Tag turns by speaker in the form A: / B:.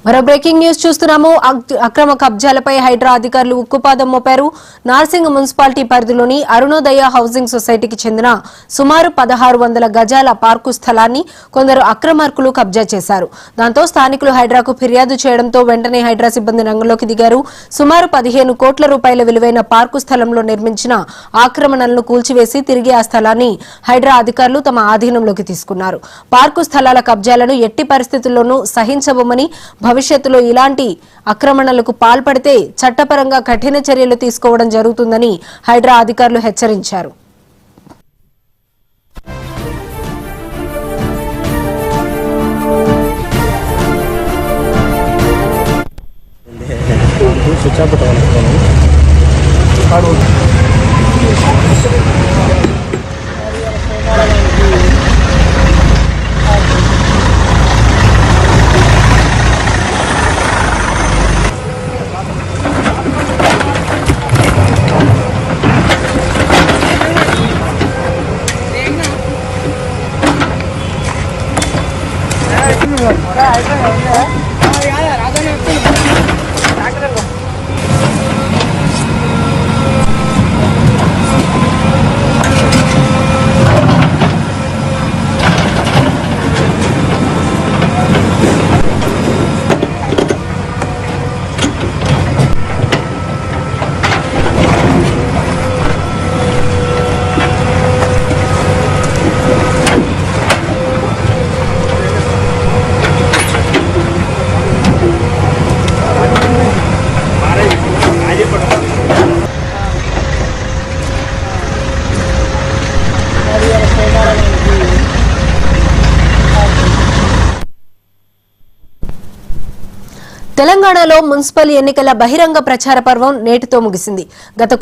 A: మరో breaking news చూస్తున్నాము. అక్రమ కబ్జాలపై హైడ్రా అధికారులు ఉక్కుపాదం మోపారు. నార్సింగ్ మున్సిపాలిటీ పరిధిలోని అరుణోదయ హౌసింగ్ సొసైటీకి చెందిన సుమారు 1600 గజాల పార్కు స్థలాన్ని కొందరు అక్రమార్కులు కబ్జా చేశారు. దాంతో స్థానికులు హైడ్రాకు ఫిర్యాదు చేయడంతో వెంటనే హైడ్రా సిబ్బంది రంగంలోకి దిగారు. సుమారు 15 కోట్ల రూపాయల విలువైన పార్కు స్థలంలో నిర్మించిన ఆక్రమణలను కూల్చివేసి తిరిగి ఆ స్థలాన్ని హైడ్రా అధికారులు తమ ఆధీనంలోకి తీసుకున్నారు. పార్కు స్థలాల కబ్జాలను ఎట్టి పరిస్థితుల్లోనూ సహించబోమని, భవిష్యత్తులో ఇలాంటి ఆక్రమణలకు పాల్పడితే చట్టపరంగా కఠిన చర్యలు తీసుకోవడం జరుగుతుందని హైడ్రా అధికారులు హెచ్చరించారు. తెలంగాణలో మున్సిపల్ ఎన్నికల బహిరంగ ప్రచార పర్వం నేటితో ముగిసింది. గత